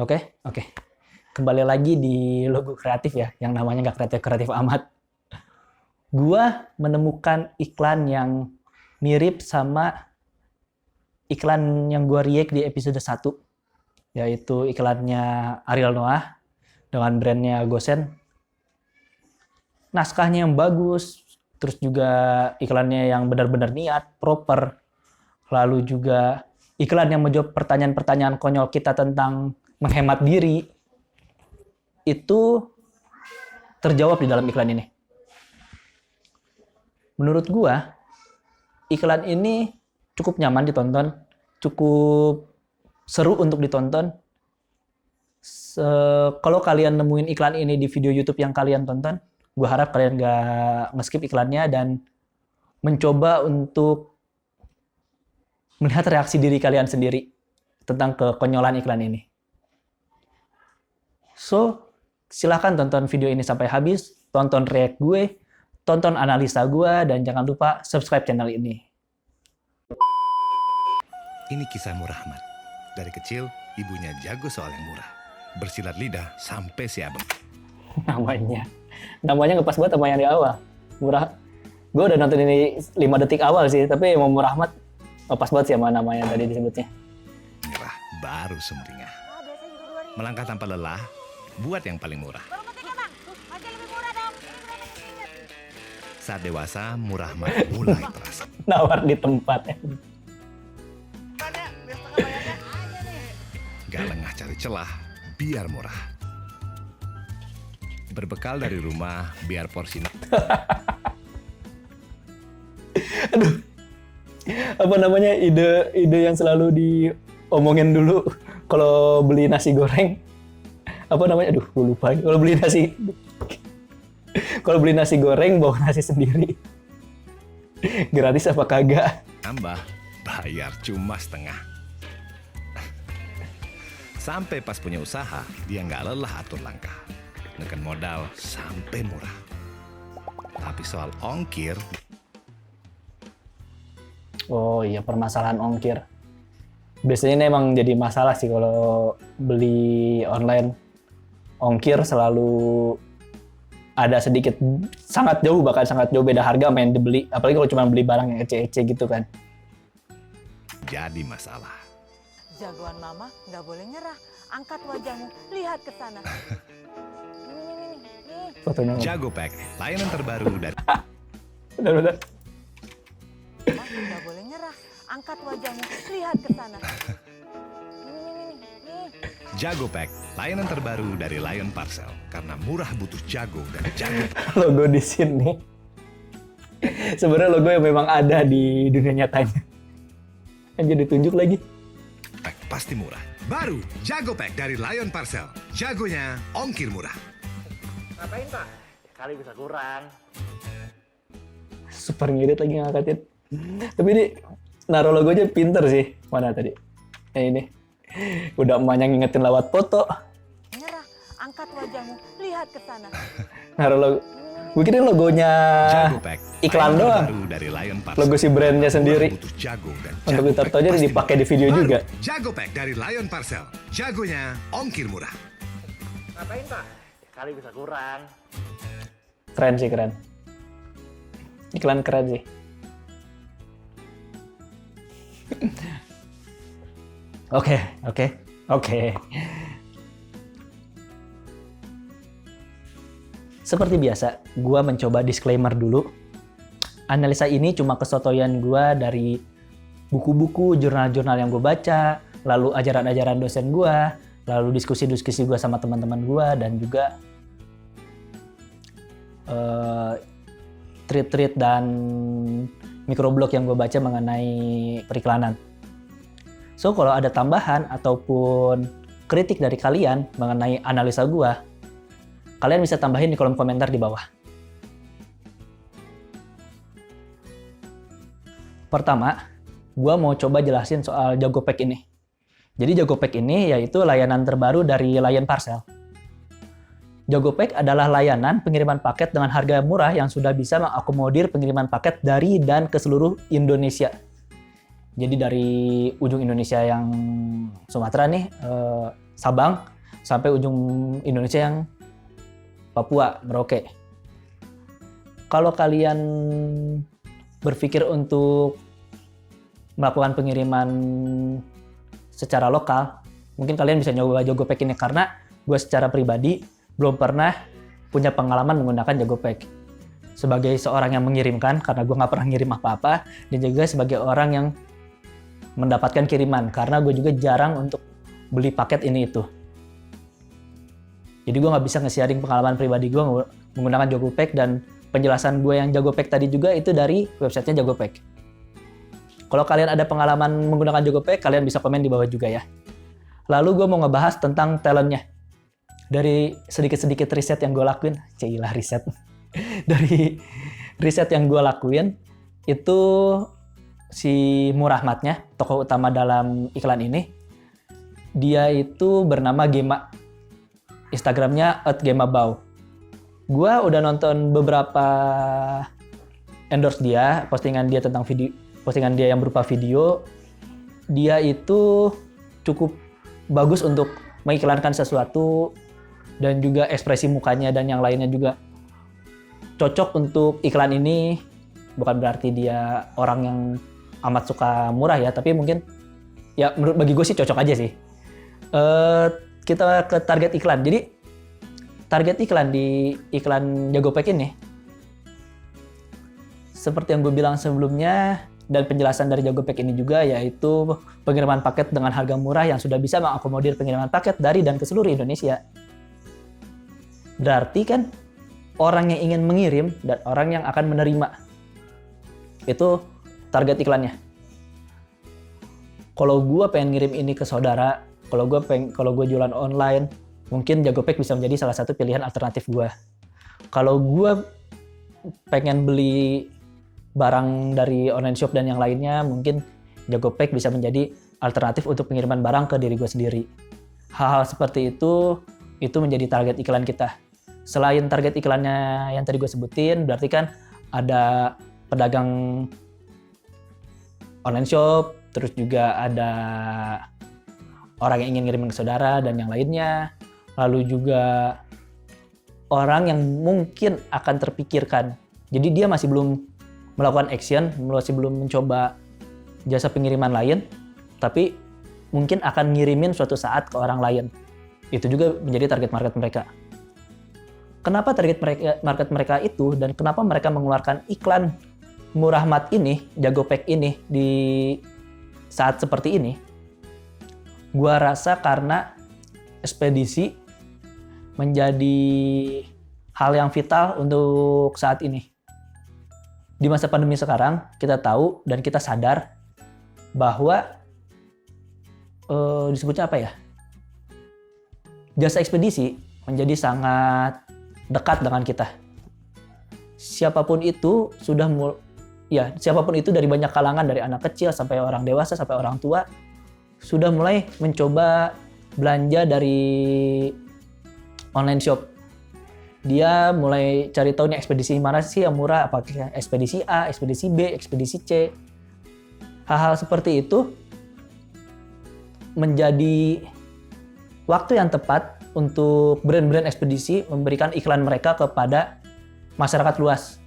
Oke. Kembali lagi di logo kreatif ya, yang namanya nggak kreatif-kreatif amat. Gua menemukan iklan yang mirip sama iklan yang gua react di episode 1, yaitu iklannya Ariel Noah dengan brandnya Gosen. Naskahnya yang bagus, terus juga iklannya yang benar-benar niat, proper. Lalu juga iklan yang menjawab pertanyaan-pertanyaan konyol kita tentang menghemat diri. Itu terjawab di dalam iklan ini. Menurut gua, iklan ini cukup nyaman ditonton, cukup seru untuk ditonton. Kalau kalian nemuin iklan ini di video YouTube yang kalian tonton, gua harap kalian gak nge-skip iklannya dan mencoba untuk melihat reaksi diri kalian sendiri tentang kekonyolan iklan ini. So, silahkan tonton video ini sampai habis, tonton react gue, tonton analisa gue, dan jangan lupa subscribe channel ini. Ini kisah Murahmat. Dari kecil, ibunya jago soal yang murah. Bersilat lidah sampai si abang. Namanya ngepas banget sama yang di awal. Murah. Gue udah nonton ini 5 detik awal sih, tapi mau Murahmat ngepas banget sih sama namanya tadi disebutnya. Nyerah baru sumringah. Melangkah tanpa lelah, buat yang paling murah. Saat dewasa, Murahmat mulai terasa. Nawar di tempat. Gak lengah cari celah, biar murah. Berbekal dari rumah, biar porsi. Aduh, apa namanya, ide yang selalu diomongin dulu kalau beli nasi goreng. Apa namanya? Aduh, gue lupa. Kalau beli nasi goreng bawa nasi sendiri. Gratis apa kagak? Tambah, bayar cuma setengah. Sampai pas punya usaha, dia nggak lelah atur langkah. Neken modal sampai murah. Tapi soal ongkir... Oh iya, permasalahan ongkir. Biasanya ini emang jadi masalah sih kalau beli online. Ongkir selalu ada sedikit, sangat jauh, bahkan sangat jauh beda harga main dibeli. Apalagi kalau cuma beli barang yang ece-ece gitu kan. Jadi masalah. Jagoan mama nggak boleh nyerah. Angkat wajahmu, lihat ke sana. Fotonya. Jago Pack, layanan terbaru dari... Udah. Mama nggak boleh nyerah. Angkat wajahmu, lihat ke sana. Jago Pack, layanan terbaru dari Lion Parcel. Karena murah butuh jago dan jago. Logo di sini. Sebenarnya logo yang memang ada di dunia nyatanya. Anjir, ditunjuk lagi. Pack pasti murah. Baru Jago Pack dari Lion Parcel. Jagonya ongkir murah. Ngapain Pak? Kali bisa kurang. Super ngirit lagi ngangkatin. Tapi ini naruh logonya pinter sih. Mana tadi? Ini. Udah emaknya ngingetin lewat foto. Nyerah, angkat wajahmu, lihat ke sana. Naruh logo. Gue kira logonya Jago Pack, iklan layanan doang. terbaru dari Lion Parcel. Logo si brandnya sendiri. Murah butuh jago dan Untuk Jago ditaruh Pack aja pasti dipakai di murah. video Baru juga. Jago Pack dari Lion Parcel. Jagonya ongkir murah. Ngapain Pak? Kali bisa kurang. Keren sih, keren. Iklan keren sih. Oke. Seperti biasa, gua mencoba disclaimer dulu. Analisa ini cuma kesotoyan gua dari buku-buku, jurnal-jurnal yang gua baca, lalu ajaran-ajaran dosen gua, lalu diskusi-diskusi gua sama teman-teman gua, dan juga tweet-tweet dan microblog yang gue baca mengenai periklanan. So, kalau ada tambahan ataupun kritik dari kalian mengenai analisa gue, kalian bisa tambahin di kolom komentar di bawah. Pertama, gue mau coba jelasin soal Jago Pack ini. Jadi Jago Pack ini yaitu layanan terbaru dari Lion Parcel. Jago Pack adalah layanan pengiriman paket dengan harga murah yang sudah bisa mengakomodir pengiriman paket dari dan ke seluruh Indonesia. Jadi dari ujung Indonesia yang Sumatera nih, Sabang, sampai ujung Indonesia yang Papua, Merauke. Kalau kalian berpikir untuk melakukan pengiriman secara lokal, mungkin kalian bisa nyoba Jogopek ini, karena gue secara pribadi belum pernah punya pengalaman menggunakan Jogopek. Sebagai seorang yang mengirimkan, karena gue nggak pernah ngirim apa-apa, dan juga sebagai orang yang mendapatkan kiriman, karena gue juga jarang untuk beli paket ini itu. Jadi gue nggak bisa nge-sharing pengalaman pribadi gue menggunakan Jogopek, dan penjelasan gue yang Jogopek tadi juga itu dari websitenya Jogopek. Kalau kalian ada pengalaman menggunakan Jogopek, kalian bisa komen di bawah juga ya. Lalu gue mau ngebahas tentang talentnya. Dari sedikit-sedikit riset yang gue lakuin, cilah riset. Dari riset yang gue lakuin, itu si Murahmatnya, tokoh utama dalam iklan ini, dia itu bernama Gema. Instagramnya @gemabau. Gue udah nonton beberapa endorse dia, postingan dia tentang video, postingan dia yang berupa video. Dia itu cukup bagus untuk mengiklankan sesuatu, dan juga ekspresi mukanya dan yang lainnya juga cocok untuk iklan ini. Bukan berarti dia orang yang amat suka murah ya, tapi mungkin ya bagi gue sih cocok aja sih. Kita ke target iklan. Jadi target iklan di iklan Jogopek ini, seperti yang gue bilang sebelumnya, dan penjelasan dari Jogopek ini juga, yaitu pengiriman paket dengan harga murah yang sudah bisa mengakomodir pengiriman paket dari dan ke seluruh Indonesia. Berarti kan orang yang ingin mengirim dan orang yang akan menerima, itu target iklannya. Kalau gue pengen ngirim ini ke saudara, kalau gue jualan online, mungkin Jogopek bisa menjadi salah satu pilihan alternatif gue. Kalau gue pengen beli barang dari online shop dan yang lainnya, mungkin Jogopek bisa menjadi alternatif untuk pengiriman barang ke diri gue sendiri. Hal-hal seperti itu menjadi target iklan kita. Selain target iklannya yang tadi gue sebutin, berarti kan ada pedagang online shop, terus juga ada orang yang ingin ngirimin ke saudara dan yang lainnya. Lalu juga orang yang mungkin akan terpikirkan. Jadi dia masih belum melakukan action, masih belum mencoba jasa pengiriman lain, tapi mungkin akan ngirimin suatu saat ke orang lain. Itu juga menjadi target market mereka. Kenapa target market mereka itu, dan kenapa mereka mengeluarkan iklan Murahmat ini, Jogopek ini di saat seperti ini? Gua rasa karena ekspedisi menjadi hal yang vital untuk saat ini. Di masa pandemi sekarang, kita tahu dan kita sadar bahwa disebutnya apa ya? Jasa ekspedisi menjadi sangat dekat dengan kita. Siapapun itu siapapun itu, dari banyak kalangan, dari anak kecil sampai orang dewasa sampai orang tua, sudah mulai mencoba belanja dari online shop. Dia mulai cari tahu nih ekspedisi mana sih yang murah, apakah ekspedisi A, ekspedisi B, ekspedisi C. Hal-hal seperti itu menjadi waktu yang tepat untuk brand-brand ekspedisi memberikan iklan mereka kepada masyarakat luas.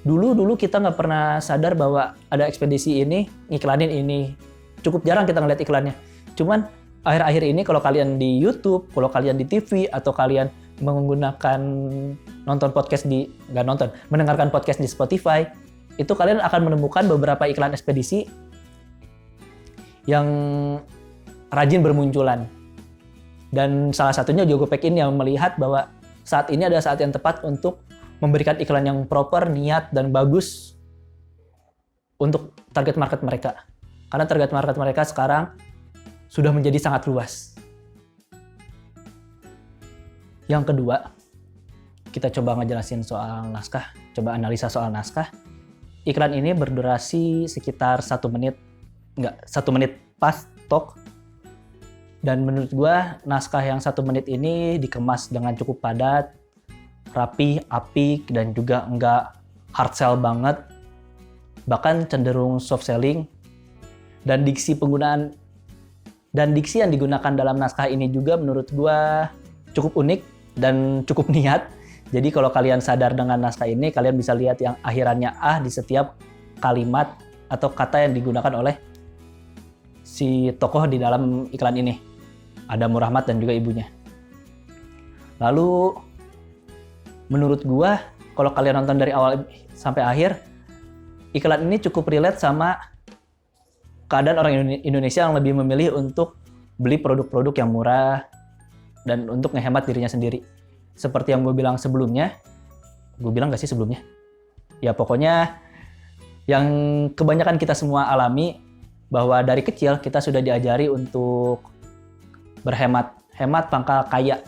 Dulu kita nggak pernah sadar bahwa ada ekspedisi ini ngiklanin ini. Cukup jarang kita ngeliat iklannya. Cuman akhir-akhir ini kalau kalian di YouTube, kalau kalian di TV, atau kalian mendengarkan podcast di Spotify, itu kalian akan menemukan beberapa iklan ekspedisi yang rajin bermunculan. Dan salah satunya Jogopek ini yang melihat bahwa saat ini adalah saat yang tepat untuk memberikan iklan yang proper, niat, dan bagus untuk target market mereka. Karena target market mereka sekarang sudah menjadi sangat luas. Yang kedua, kita coba ngejelasin soal naskah, coba analisa soal naskah. Iklan ini berdurasi sekitar 1 menit, 1 menit pas tok. Dan menurut gua naskah yang 1 menit ini dikemas dengan cukup padat, rapi, apik, dan juga enggak hard sell banget, bahkan cenderung soft selling. Dan diksi penggunaan Dan diksi yang digunakan dalam naskah ini juga menurut gua cukup unik dan cukup niat. Jadi kalau kalian sadar dengan naskah ini, kalian bisa lihat yang akhirannya "ah" di setiap kalimat atau kata yang digunakan oleh si tokoh di dalam iklan ini. Ada Murahmat dan juga ibunya. Lalu menurut gua, kalau kalian nonton dari awal sampai akhir, iklan ini cukup relate sama keadaan orang Indonesia yang lebih memilih untuk beli produk-produk yang murah dan untuk ngehemat dirinya sendiri. Seperti yang gue bilang sebelumnya, gue bilang gak sih sebelumnya? Ya pokoknya yang kebanyakan kita semua alami, bahwa dari kecil kita sudah diajari untuk berhemat, hemat pangkal kaya.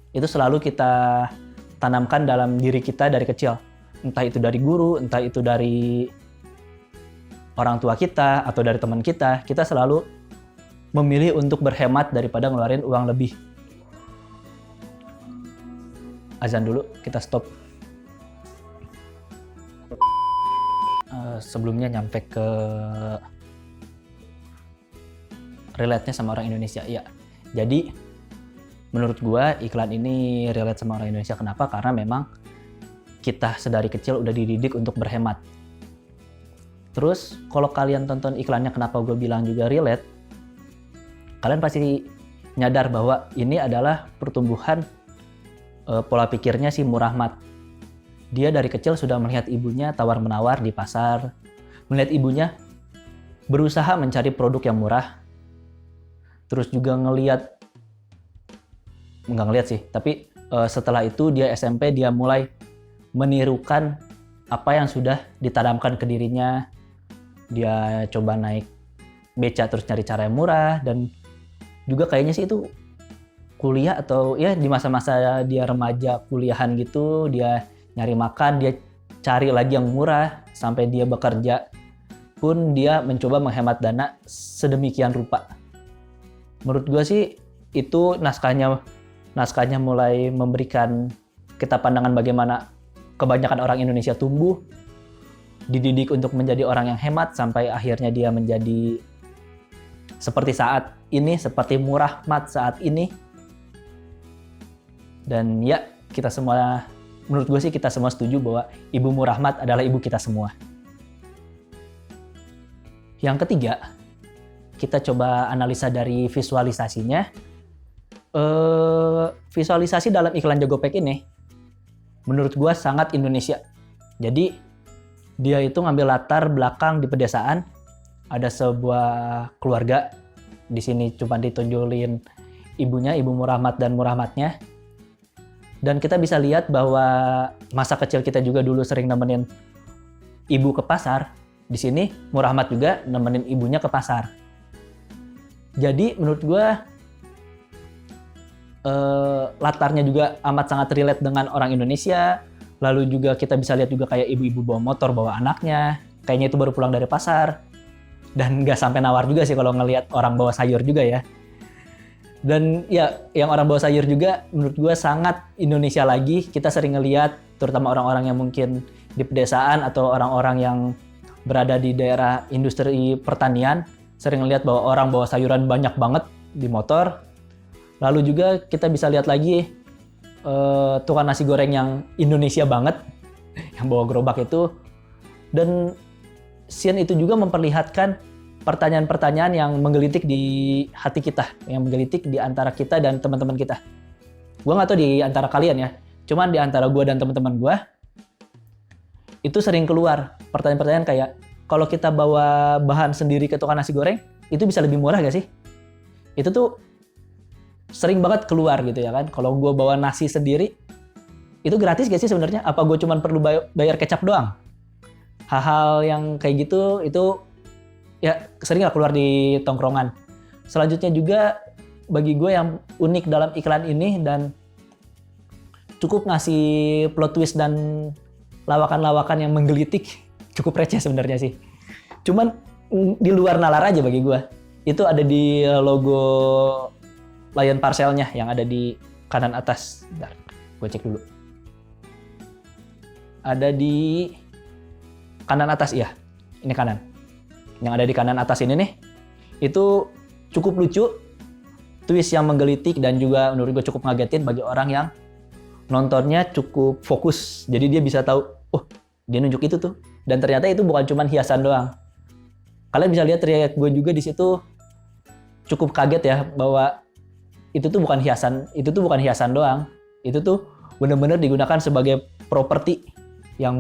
Itu selalu kita tanamkan dalam diri kita dari kecil. Entah itu dari guru, entah itu dari orang tua kita atau dari teman kita selalu memilih untuk berhemat daripada ngeluarin uang lebih. Azan dulu, kita stop. Sebelumnya nyampe ke relate-nya sama orang Indonesia. Ya, jadi menurut gua iklan ini relate sama orang Indonesia. Kenapa? Karena memang kita sedari kecil udah dididik untuk berhemat. Terus kalau kalian tonton iklannya, kenapa gue bilang juga relate, kalian pasti nyadar bahwa ini adalah pertumbuhan pola pikirnya si Murahmat. Dia dari kecil sudah melihat ibunya tawar-menawar di pasar, melihat ibunya berusaha mencari produk yang murah, terus juga nggak ngeliat sih, tapi setelah itu dia SMP, dia mulai menirukan apa yang sudah ditanamkan ke dirinya. Dia coba naik beca terus cari cara yang murah, dan juga kayaknya sih itu kuliah atau ya di masa-masa dia remaja kuliahan gitu, dia nyari makan, dia cari lagi yang murah, sampai dia bekerja pun dia mencoba menghemat dana sedemikian rupa. Menurut gue sih itu naskahnya mulai memberikan kita pandangan bagaimana kebanyakan orang Indonesia tumbuh, dididik untuk menjadi orang yang hemat, sampai akhirnya dia menjadi seperti saat ini, seperti Murahmat saat ini. Dan ya, kita semua, menurut gue sih kita semua setuju bahwa Ibu Murahmat adalah ibu kita semua. Yang ketiga, kita coba analisa dari visualisasinya. Visualisasi dalam iklan Jogopek ini menurut gue sangat Indonesia. Jadi dia itu ngambil latar belakang di pedesaan, ada sebuah keluarga. Di sini cuma ditunjulin ibunya, Ibu Murahmat dan Murahmatnya. Dan kita bisa lihat bahwa masa kecil kita juga dulu sering nemenin ibu ke pasar. Di sini Murahmat juga nemenin ibunya ke pasar. Jadi menurut gue latarnya juga amat sangat relate dengan orang Indonesia. Lalu juga kita bisa lihat juga kayak ibu-ibu bawa motor, bawa anaknya. Kayaknya itu baru pulang dari pasar. Dan nggak sampai nawar juga sih kalau ngelihat orang bawa sayur juga ya. Dan ya, yang orang bawa sayur juga menurut gue sangat Indonesia lagi. Kita sering ngelihat, terutama orang-orang yang mungkin di pedesaan atau orang-orang yang berada di daerah industri pertanian, sering ngelihat bahwa orang bawa sayuran banyak banget di motor. Lalu juga kita bisa lihat lagi tukang nasi goreng yang Indonesia banget, yang bawa gerobak itu. Dan scene itu juga memperlihatkan pertanyaan-pertanyaan yang menggelitik di hati kita, yang menggelitik di antara kita dan teman-teman kita. Gue nggak tahu di antara kalian ya, cuman di antara gue dan teman-teman gue, itu sering keluar pertanyaan-pertanyaan kayak, kalau kita bawa bahan sendiri ke tukang nasi goreng, itu bisa lebih murah gak sih? Itu tuh sering banget keluar gitu ya kan. Kalau gue bawa nasi sendiri, itu gratis gak sih sebenarnya? Apa gue cuma perlu bayar kecap doang? Hal-hal yang kayak gitu, itu ya sering lah keluar di tongkrongan. Selanjutnya juga bagi gue yang unik dalam iklan ini dan cukup ngasih plot twist dan lawakan-lawakan yang menggelitik, cukup receh sebenarnya sih. Cuman di luar nalar aja bagi gue. Itu ada di logo Lion Parcelnya yang ada di kanan atas. Bentar, gue cek dulu. Ada di kanan atas, iya. Ini kanan. Yang ada di kanan atas ini nih, itu cukup lucu, twist yang menggelitik dan juga menurut gue cukup ngagetin bagi orang yang nontonnya cukup fokus. Jadi dia bisa tahu, oh dia nunjuk itu tuh. Dan ternyata itu bukan cuma hiasan doang. Kalian bisa lihat react gue juga di situ cukup kaget ya bahwa itu tuh bukan hiasan doang. Itu tuh benar-benar digunakan sebagai properti yang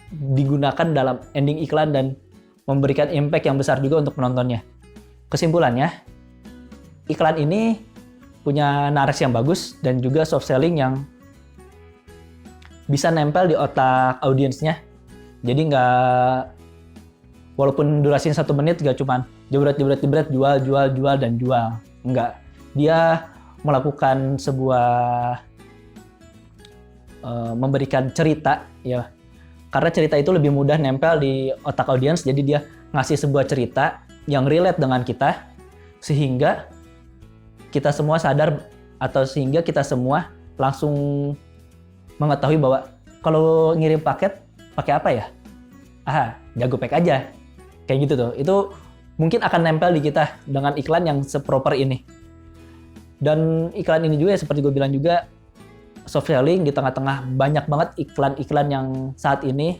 digunakan dalam ending iklan dan memberikan impact yang besar juga untuk penontonnya. Kesimpulannya, iklan ini punya narasi yang bagus dan juga soft selling yang bisa nempel di otak audiensnya. Jadi walaupun durasinya 1 menit, gak cuman jebret, jual, dan jual. Enggak. Dia melakukan sebuah memberikan cerita, ya. Karena cerita itu lebih mudah nempel di otak audiens, jadi dia ngasih sebuah cerita yang relate dengan kita, sehingga kita semua sadar atau sehingga kita semua langsung mengetahui bahwa kalau ngirim paket pakai apa ya? Jago pack aja. Kayak gitu tuh. Itu mungkin akan nempel di kita dengan iklan yang seproper ini. Dan iklan ini juga seperti gue bilang juga soft selling di tengah-tengah banyak banget iklan-iklan yang saat ini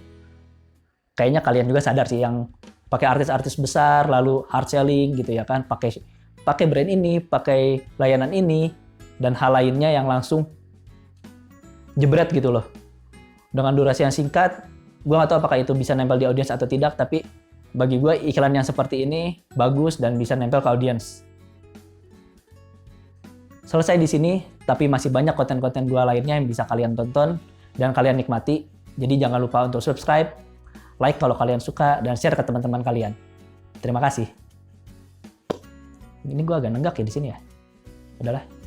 kayaknya kalian juga sadar sih yang pakai artis-artis besar lalu hard selling gitu ya kan, pakai brand ini, pakai layanan ini dan hal lainnya yang langsung jebret gitu loh. Dengan durasi yang singkat, gue gak tahu apakah itu bisa nempel di audiens atau tidak, tapi bagi gue iklan yang seperti ini bagus dan bisa nempel ke audiens. Selesai di sini, tapi masih banyak konten-konten gue lainnya yang bisa kalian tonton dan kalian nikmati. Jadi jangan lupa untuk subscribe, like kalau kalian suka, dan share ke teman-teman kalian. Terima kasih. Ini gue agak nenggak ya di sini ya. Udahlah.